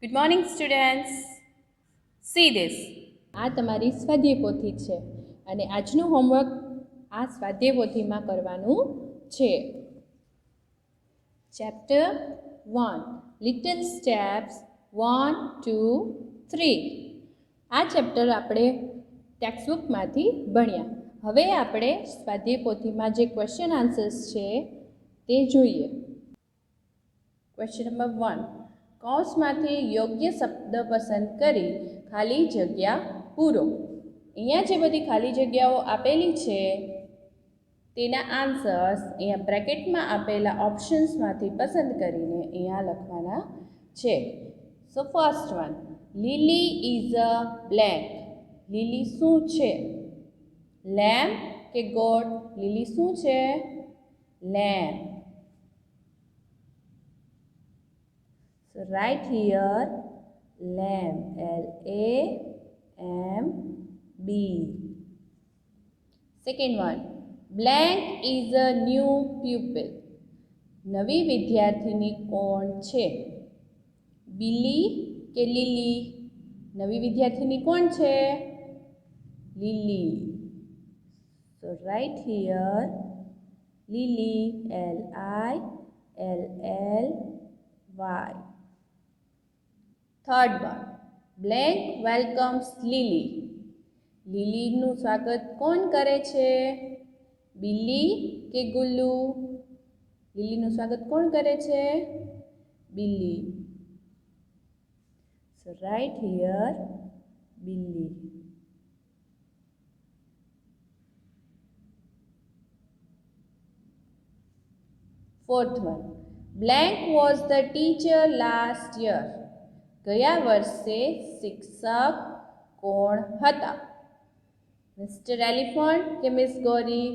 Good morning, students. See this. આ તમારી સ્વાધ્યાય પોથી છે અને આજનું હોમવર્ક આ સ્વાધ્યાય પોથીમાં કરવાનું છે. Chapter 1 little steps 1, 2, 3. આ ચેપ્ટર આપણે ટેક્સ્ટબુકમાંથી ભણ્યા. હવે આપણે સ્વાધ્યાય પોથીમાં જે ક્વેશ્ચન આન્સર્સ છે તે જોઈએ. Question number 1. કૌંસમાંથી યોગ્ય શબ્દ પસંદ કરી ખાલી જગ્યા પૂરો. અહીંયા જે બધી ખાલી જગ્યાઓ આપેલી છે તેના આન્સર્સ અહીંયા બ્રેકેટમાં આપેલા ઓપ્શન્સમાંથી પસંદ કરીને અહીંયા લખવાના છે. So first one, Lily is a blank. Lily શું છે? લેમ્પ કે ગોટ? લીલી શું છે? Lamp. So write here lamb, L-A-M-B. Second one, blank is a new pupil. નવી વિદ્યાર્થીની કોણ છે? બિલી કે લીલી? નવી વિદ્યાર્થીની કોણ છે? લીલી. So write here Lily, L-I-L-L-Y. Third one, blank welcomes Lily. લીલીનું સ્વાગત કોણ કરે છે? બિલી કે ગુલ્લુ? લીલીનું સ્વાગત કોણ કરે છે? બિલી. So write here Billy. Fourth one, blank was the teacher last year. ગયા વર્ષે શિક્ષક કોણ હતા? મિસ્ટર એલિફન્ટ કે મિસ ગૌરી?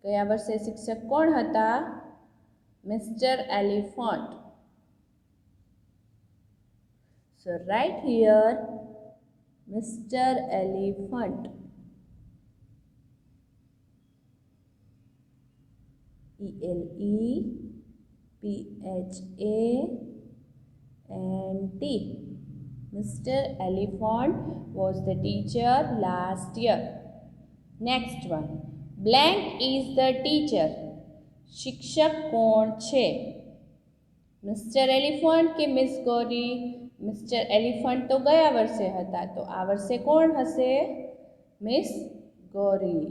ગયા વર્ષે શિક્ષક કોણ હતા? Mister elephant. So write here mister elephant. E-L-E-P-H-A-N-T. Mr. Elephant was the teacher last year. Next one. Blank is the teacher. શિક્ષક કોણ છે? મિસ્ટર એલિફન્ટ કે મિસ ગૌરી? મિસ્ટર એલિફન્ટ તો ગયા વર્ષે હતા, તો આ વર્ષે કોણ હશે? Miss Gauri.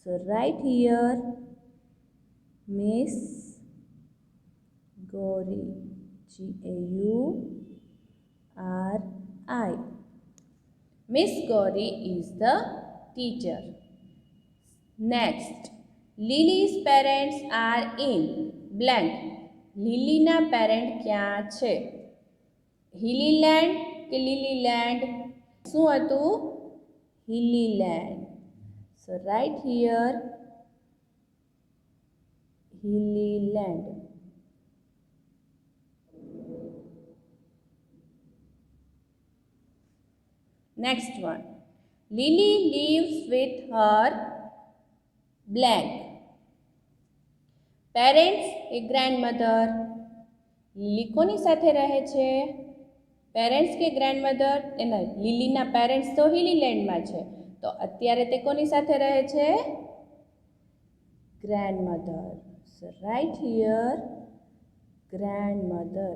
So write here Miss Gauri, G-A-U-R-I. Miss Gauri is the teacher. Next, Lily's parents are in blank. લીલીના પેરેન્ટ ક્યાં છે? હિલીલેન્ડ કે લીલીલેન્ડ? શું હતું? હિલીલેન્ડ. So write here Hillyland. Next one. Lily lives with her blank. Parents A grandmother. લીલી કોની સાથે રહે છે? પેરેન્ટ્સ કે ગ્રેન્ડમધર? એના લીલીના પેરેન્ટ્સ તો હિલીલેન્ડમાં છે, તો અત્યારે તે કોની સાથે રહે છે? grandmother. So write here grandmother.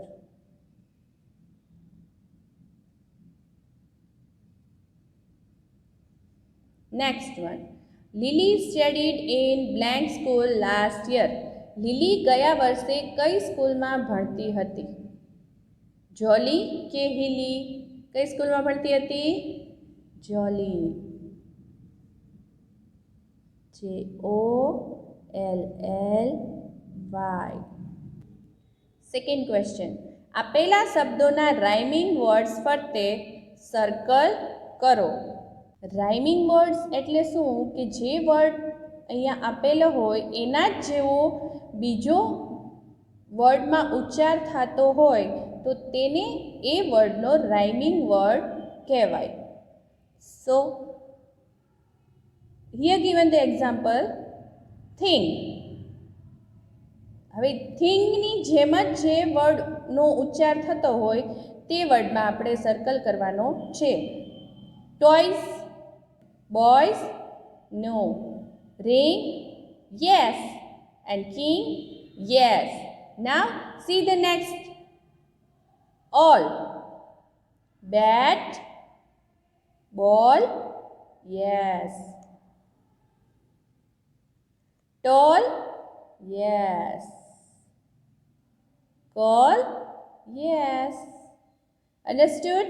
Next one. Lily studied in blank school last year. લીલી ગયા વર્ષે કઈ સ્કૂલમાં ભણતી હતી? જોલી કે હિલી? કઈ સ્કૂલમાં ભણતી હતી? જોલી. J-O-L-L-Y. Second question. આપેલા શબ્દોના રાઇમિંગ વર્ડ્સ ફરતે સર્કલ કરો. રાઇમિંગ વર્ડ્સ એટલે શું? કે જે વર્ડ અહીંયા આપેલો હોય એના જ જેવો બીજો વર્ડમાં ઉચ્ચાર થતો હોય તો તેને એ વર્ડનો રાઇમિંગ વર્ડ કહેવાય. સો here given the example thing. હવે થિંગની જેમ જ જે વર્ડનો ઉચ્ચાર થતો હોય તે વર્ડમાં આપણે સર્કલ કરવાનો છે. Toys, boys, no. ring, yes, and king, yes. Now see the next. All. Bat, ball, yes. Tall, yes. Call, yes. Understood?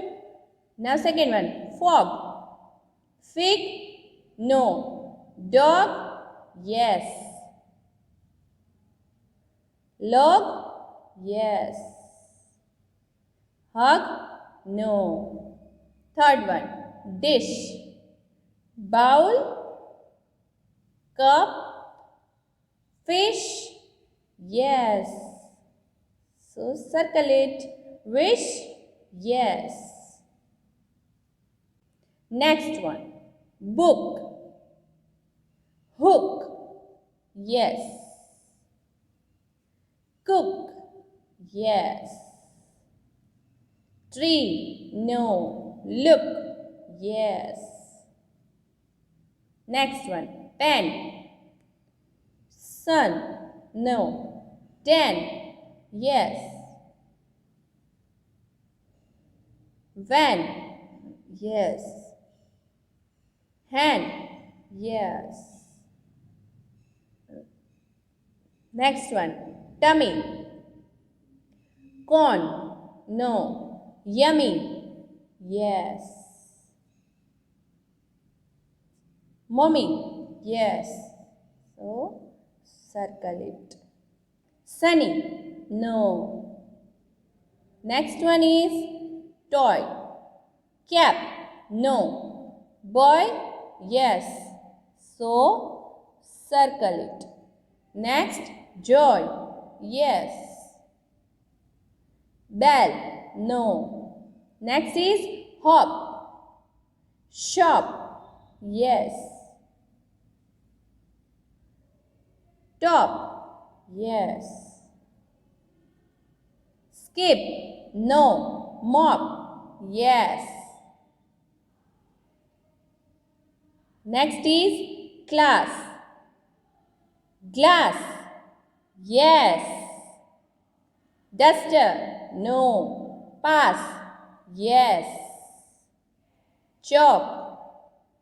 Now second one. Fog. Fig, no. Dog, yes. Log, yes. Hug, no. Third one. Dish. Bowl, cup, fish, yes. So circle it. Wish, yes. Next one. Book. Hook, yes. Cook, yes. Tree, no. Look, yes. Next one. Pen. Sun, no. 10, yes. Van, yes. Hand, yes. Next one. Tummy. Corn, no. Yummy, yes. Mommy, yes. So circle it. Sunny, no. Next one is toy. Cap, no. Boy, yes. So circle it. Next, joy, yes. Bell, no. Next is hop. Shop, yes. Top, yes. Skip, no. Mop, yes. Next is class. Glass, yes. Duster, no. Pass, yes. Chalk,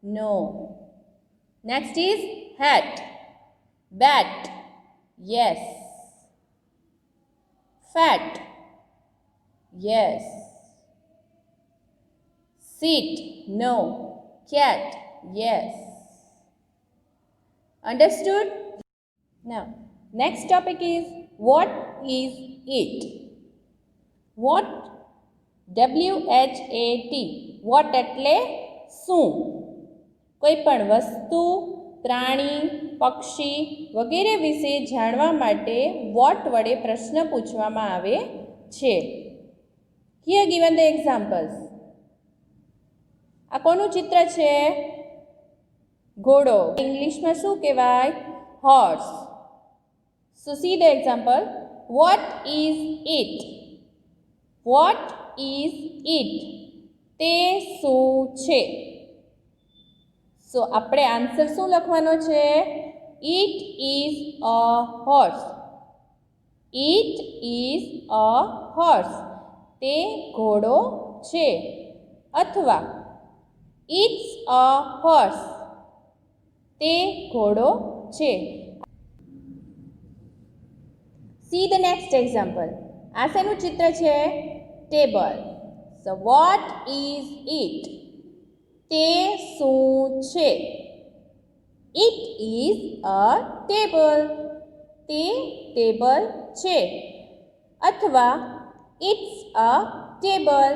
no. Next is hat. Bat, yes. Fat, yes. Seat, no. Cat, yes. Understood? Now, next topic is what is it? What? WHAT. What એટલે શું? કોઈ પણ વસ્તુ, પ્રાણી, પક્ષી વગેરે વિશે જાણવા માટે what વડે પ્રશ્ન પૂછવામાં આવે છે. Here given the examples. આ કોનું ચિત્ર છે? ઘોડો. ઇંગ્લિશમાં શું કહેવાય? Horse. So see the example. What is it? What is it? તે શું છે? So આપણે આન્સર શું લખવાનો છે? It is a horse. It is a horse. તે ઘોડો છે. અથવા It's a horse. તે ઘોડો છે. See the next example. આ શેનું ચિત્ર છે? Table. So what is it? તે શું છે? It is a table. તે ટેબલ છે. અથવા It's a table.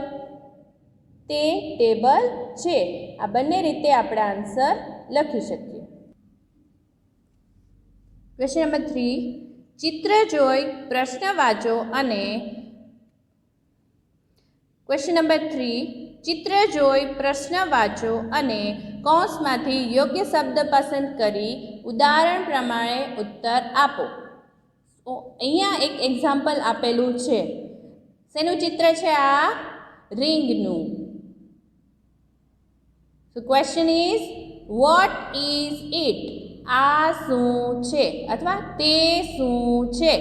તે ટેબલ છે. આ બંને રીતે આપણે આન્સર લખી શકીએ. Question number 3. ચિત્ર જોઈ પ્રશ્ન વાંચો અને ક્વેશ્ચન નંબર 3. ચિત્ર જોઈ પ્રશ્ન વાંચો અને કૌંસમાંથી યોગ્ય શબ્દ પસંદ કરી ઉદાહરણ પ્રમાણે ઉત્તર આપો. તો અહીંયા એક એક્ઝામ્પલ આપેલું છે. શેનું ચિત્ર છે આ? રિંગનું. So question is what is it? આ શું છે અથવા તે શું છે?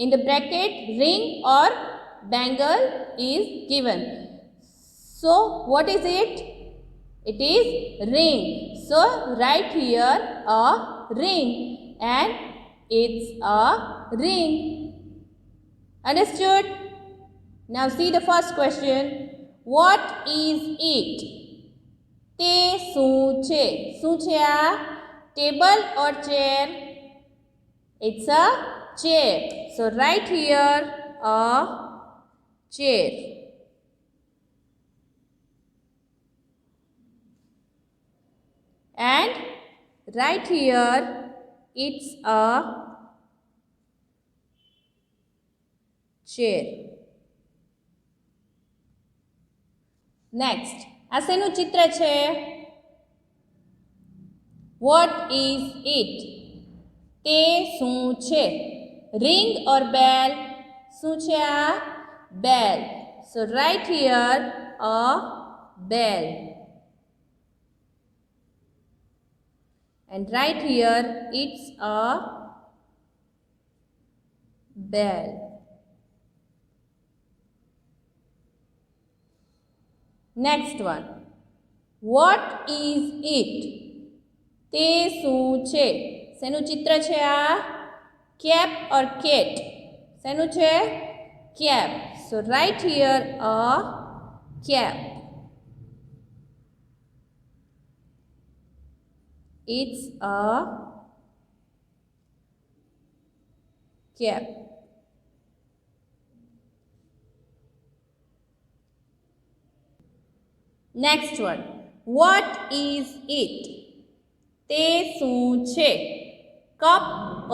In the bracket ring or bangle is given. So what is it? It is ring. So write here a ring and it's a ring. Understood? Now see the first question. What is it? તે શું છે? શું છે આ? Table or chair? It's a chair. So write here a chair. And write here it's a chair. Next, આ શેનું ચિત્ર છે? What is it? તે શું છે? Ring or bell? શું છે આ? Bell. So write here a bell. And write here it's a bell. Next one. What is it? તે શું છે? શેનું ચિત્ર છે આ? Cap or cat? શેનું છે? Cap. So write here a cap. It's a cap. Next one. What is it? તે શું છે? Cup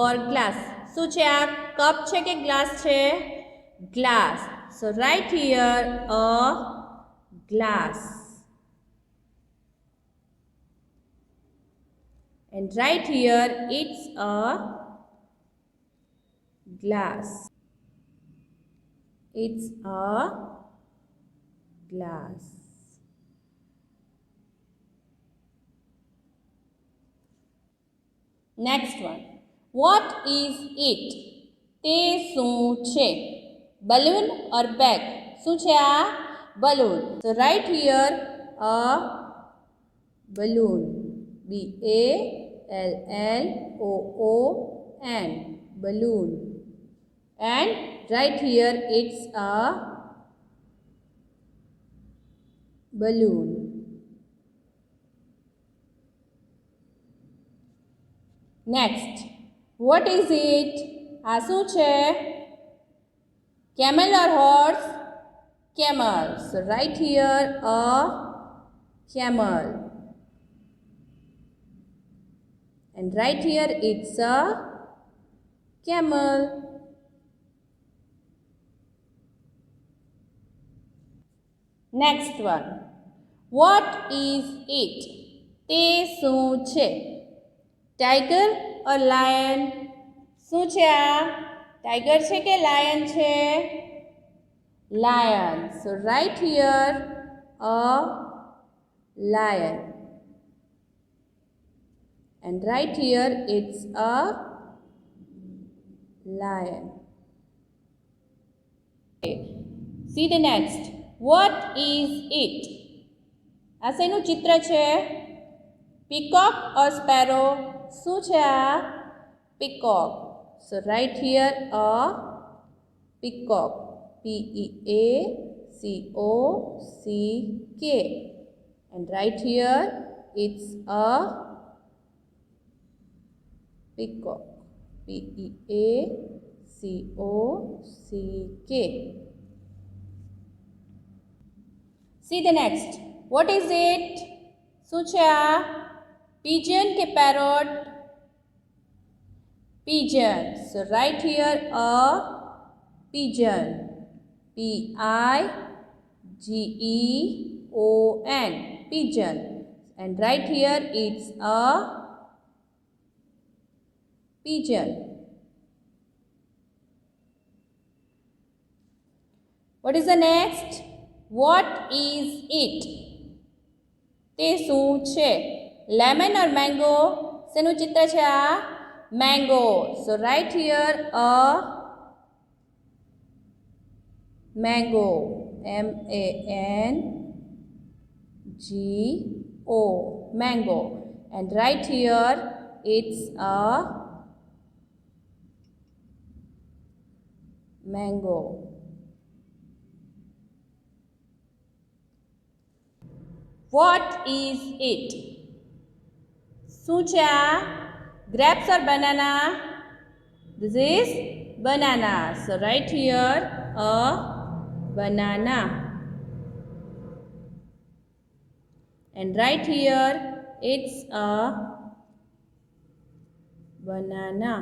or glass? શું છે આ? Cup છે કે glass છે? Glass. So write here a glass. And write here it's a glass. It's a glass. Next one. What is it? તે શું છે? Balloon or bag? શું છે આ? Balloon. So write here a balloon. B-A-L-L-O-O-N. Balloon. And write here it's a balloon. Next. What is it? આ શું છે? Camel or horse? Camel. So write here a camel. And write here it's a camel. Next one. What is it? તે શું છે? Tiger or lion? શું છે આ? Tiger છે કે lion છે? Lion. So write here a lion. And write here it's a lion. Okay. See the next. What is it? આ શેનું ચિત્ર છે? Peacock or sparrow? શું છે આ? Peacock. So write here a peacock. P-E-A-C-O-C-K. And write here it's a peacock. P-E-A-C-O-C-K. See the next. What is it? શું છે આ? Pigeon ke parrot? Pigeon. So write here a pigeon. P-I-G-E-O-N. Pigeon. And write here it's a pigeon. What is the next? What is it? તે શું છે? Lemon or mango? શેનું ચિત્ર છે આ? Mango. So write here a mango. M-A-N-G-O. Mango. And write here it's a mango. What is it? શું છે આ? Grapes or banana? This is banana. So write here a banana. And write here it's a banana.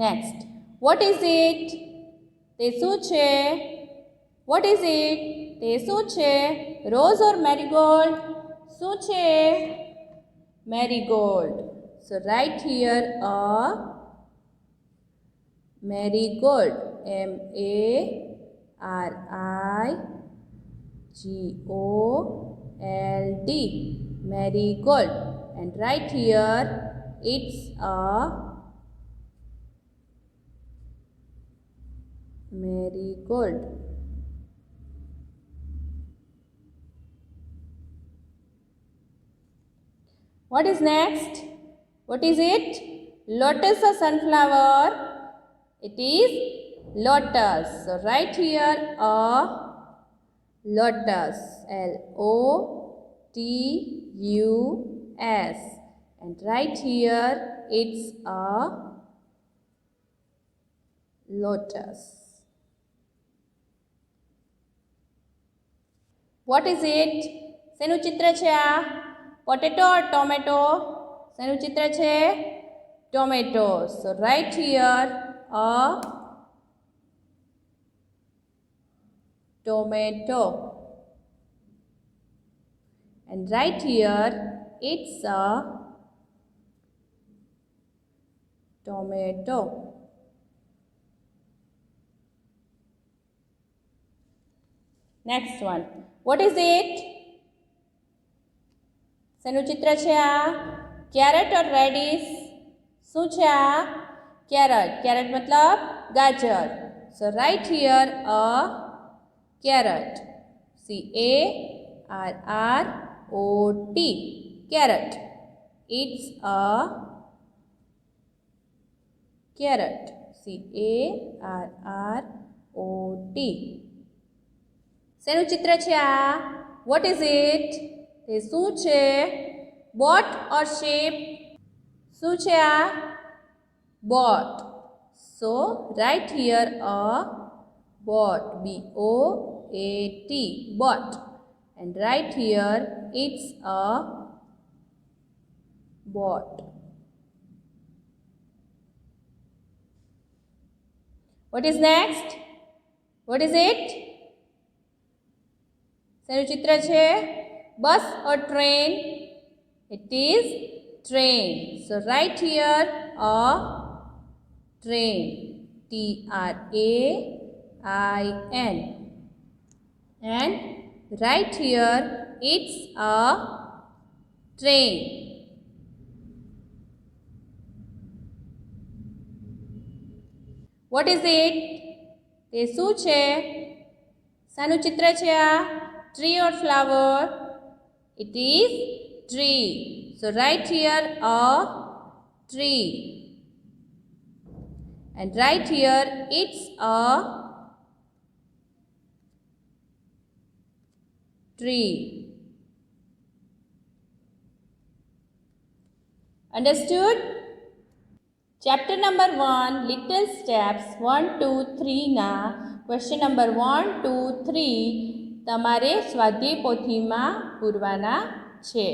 Next, what is it? તે શું છે? What is it? તે શું છે? Rose or marigold? શું છે? Marigold. So write here a marigold. M-A-R-I-G-O-L-D. Marigold. And write here it's a marigold. What is next? What is it? Lotus or sunflower? It is lotus. So write here a lotus. L-O-T-U-S. And write here it's a lotus. What is it? શેનું ચિત્ર છે આ? Potato or tomato? શેનું ચિત્ર છે? Tomato. So write here a tomato. And write here it's a tomato. Next one. What is it? શેનું ચિત્ર છે આ? Carrot or radish? શું છે આ? Carrot. Carrot मतलब ગાજર. So write here a carrot. C-A-R-R-O-T. Carrot. It's a carrot. C-A-R-R-O-T. શેનું ચિત્ર છે આ? What is it? તે શું છે? Boat or ship? શું છે આ? Boat. So write here a boat. B-O-A-T. Boat. And write here it's a boat. What is next? What is it? શેનું ચિત્ર છે? Bus or train? It is train. So write here a train. T-R-A-I-N. And write here it's a train. What is it? તે શું છે? શાનું ચિત્ર છે આ? Tree or flower? It is tree. So write here a tree. And write here it's a tree. Understood? Chapter number 1, Little Steps 1, 2, 3 ના question number 1, 2, 3 તમારે સ્વાધ્યાય પોથીમાં પૂરવાના છે.